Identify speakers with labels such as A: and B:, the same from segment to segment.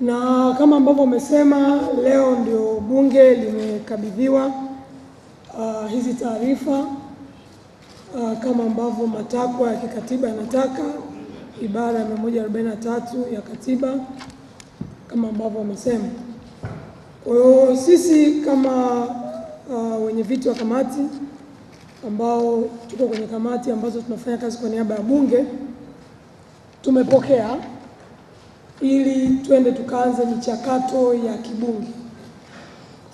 A: Na kama ambavyo umesema, leo ndio bunge limekabidhiwa hizi taarifa kama ambavyo matakwa ya kikatiba yanataka, ibara ya 143 ya katiba kama ambavyo wamesema. Kwa hiyo sisi kama wenye viti wa kamati ambao tuko kwenye kamati ambazo tunafanya kazi kwa niaba ya bunge, tumepokea ili twende tukaanze michakato ya kibunge.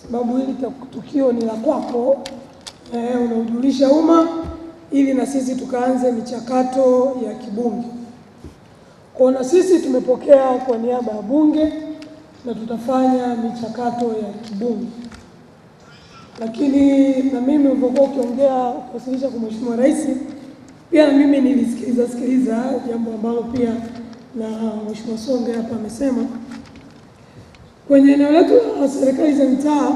A: Sababu hili tukio ni la kwako, unaujulisha umma ili na sisi tukaanze michakato ya kibunge. Kwa na sisi tumepokea kwa niaba ya bunge na tutafanya michakato ya kibunge. Lakini na mimi nilipokuwa ukiongea kuwasilisha kwa Mheshimiwa Rais, pia na mimi nilisikiliza jambo ambalo pia na Mheshimiwa Songe hapa amesema. Kwenye eneo letu la serikali za mitaa,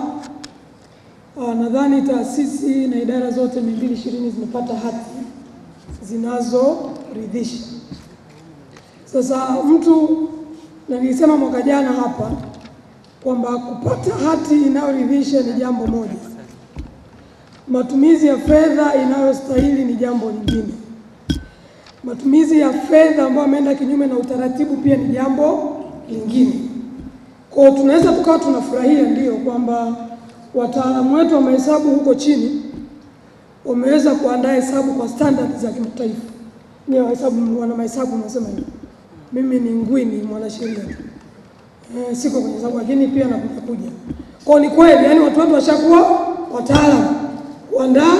A: nadhani taasisi na idara zote 220 zimepata hati zinazoridhisha. Sasa mtu, na nilisema mwaka jana hapa kwamba kupata hati inayoridhisha ni jambo moja, matumizi ya fedha inayostahili ni jambo lingine. Matumizi ya fedha ambayo ameenda kinyume na utaratibu pia ni jambo lingine. Kwa tunaweza tukawa tunafurahia ndio kwamba wataalamu wetu wa mahesabu huko chini wameweza kuandaa hesabu kwa standard za kimataifa. Ni wahesabu, wana mahesabu nasema hivi. Mimi ni ngwini mwanasheria. Siko kwenye hesabu lakini pia nakuja. Kwa ni kweli, yani watu wetu washakuwa wataalamu kuandaa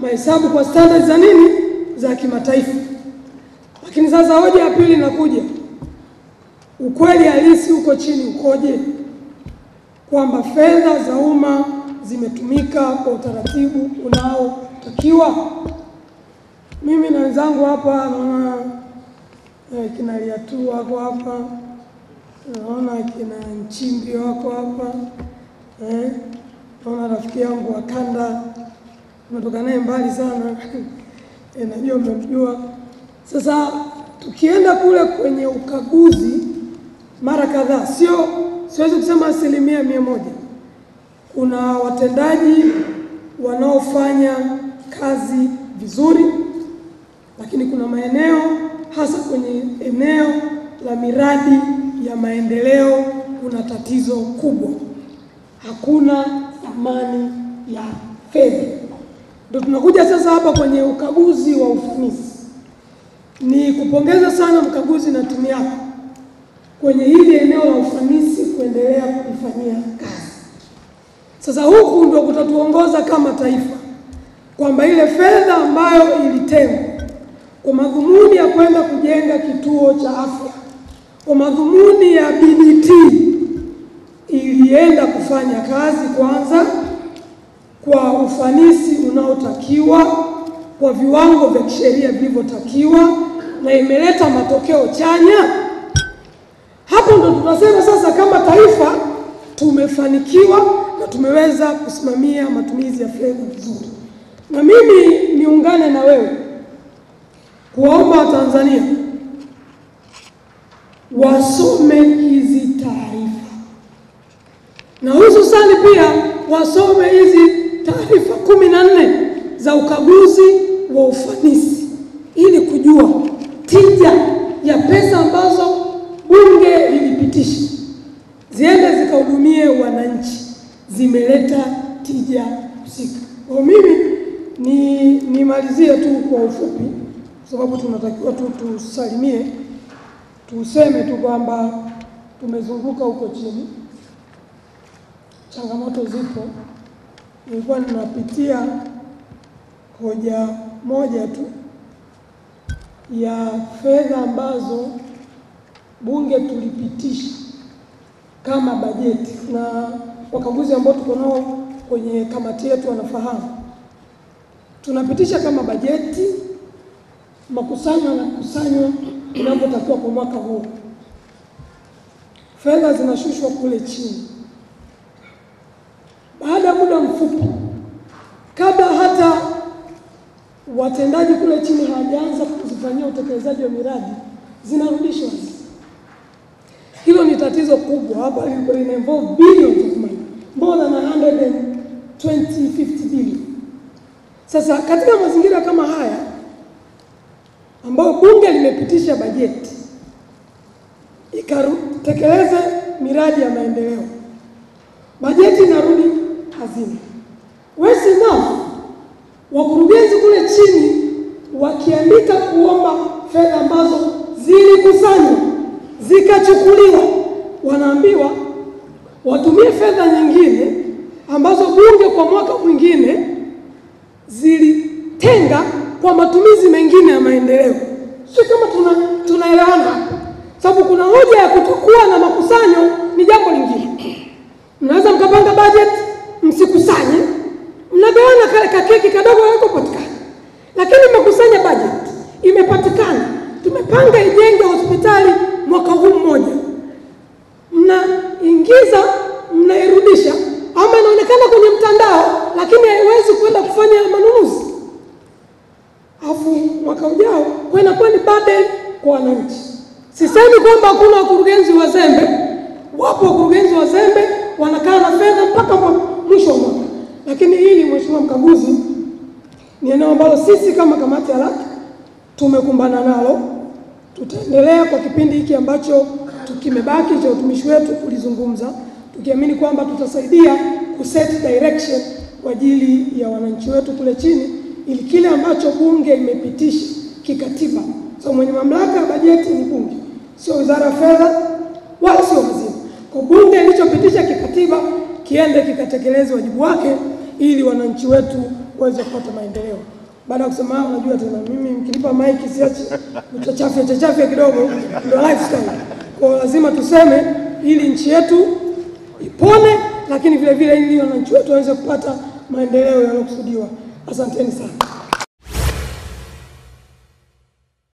A: mahesabu kwa standard za nini? Za kimataifa. Lakini sasa hoja ya pili inakuja, ukweli halisi huko chini ukoje? Kwamba fedha za umma zimetumika kwa utaratibu unaotakiwa. Mimi na wenzangu hapa naona kina Liatu wako hapa, naona kina Nchimbi wako hapa, naona rafiki yangu wa kanda umetoka naye mbali sana najua mmemjua. Sasa tukienda kule kwenye ukaguzi mara kadhaa, siwezi kusema 100%. Kuna watendaji wanaofanya kazi vizuri, lakini kuna maeneo hasa kwenye eneo la miradi ya maendeleo kuna tatizo kubwa. Hakuna thamani ya fedha. Ndio tunakuja sasa hapa kwenye ukaguzi wa ufanisi. Ni kupongeza sana mkaguzi na timu yako kwenye hili eneo la ufanisi kuendelea kufanyia kazi. Sasa huku ndio kutatuongoza kama taifa kwamba ile fedha ambayo ilitengwa kwa madhumuni ya kwenda kujenga kituo cha afya, kwa madhumuni ya BDT, ilienda kufanya kazi kwanza kwa ufanisi unaotakiwa, kwa viwango vya kisheria vilivyotakiwa, na imeleta matokeo chanya. Hapo ndo tunasema sasa kama taifa tumefanikiwa na tumeweza kusimamia matumizi ya fedha vizuri. Na mimi niungane na wewe kuwaomba Watanzania wasome hizi taarifa, na hususani pia wasome hizi taarifa 14 za ukaguzi wa ufanisi ili kujua tija ya pesa ambazo bunge lilipitisha ziende zikahudumie wananchi, zimeleta tija husika. Kwa mimi nimalizie tu kwa ufupi, sababu tunatakiwa tu tusalimie, tuseme tu kwamba tumezunguka huko chini, changamoto zipo. Nilikuwa ninapitia hoja moja tu ya fedha ambazo bunge tulipitisha kama bajeti, na wakaguzi ambao tuko nao kwenye kamati yetu wanafahamu. Tunapitisha kama bajeti, makusanyo na kusanywa inapotakiwa kwa mwaka huu. Fedha zinashushwa kule chini. Baada ya muda mfupi, kabla hata watendaji kule chini hawajaanza kuzifanyia utekelezaji wa miradi, zinarudishwa. Hilo ni tatizo kubwa hapa lina involve billions of money, more than 150 billion. Sasa katika mazingira kama haya ambayo bunge limepitisha bajeti ikatekeleza miradi ya maendeleo, bajeti inarudi hazina. Wesi nao wakurugenzi kule chini wakiandika kuomba fedha ambazo zilikusanywa zikachukuliwa, wanaambiwa watumie fedha nyingine ambazo bunge kwa mwaka mwingine zilitenga kwa matumizi mengine ya maendeleo. Sio kama tunaelewana hapa. Sababu kuna hoja ya kutokuwa na makusanyo ni jambo lingine. Mnaweza mkapanga budget msikusanye, mnagawana kale kakeki kadogo yakapatikana. Lakini mmekusanya budget, imepatikana. Tumepanga ijenge hospitali mwaka huu mmoja. Mnaingiza, mnairudisha, ama inaonekana kwenye mtandao lakini haiwezi kwenda kufanya manunuzi. Alafu mwaka ujao kwenda kwani burden kwa wananchi. Sisemi kwamba hakuna wakurugenzi wazembe. Wapo wakurugenzi wazembe wanakaa na fedha mpaka mwisho wa mwaka. Lakini hili Mheshimiwa Mkaguzi ni eneo ambalo sisi kama kamati ya RUCK tumekumbana nalo. Tutaendelea kwa kipindi hiki ambacho kimebaki cha utumishi wetu kulizungumza, tukiamini kwamba tutasaidia kuset direction kwa ajili ya wananchi wetu kule chini, ili kile ambacho bunge imepitisha kikatiba. So mwenye mamlaka ya bajeti ni bunge, sio Wizara ya Fedha wala sio waziri. Kwa bunge ilichopitisha kikatiba kiende kikatekeleze wajibu wake ili wananchi wetu waweze kupata maendeleo. Baada ya kusema hayo, unajua tena mimi mkinipa mic siachi chachafya kidogo, ndio lifestyle. Kwa lazima tuseme ili nchi yetu ipone, lakini vile vile ili wananchi wetu waweze kupata maendeleo yanayokusudiwa. Asanteni sana.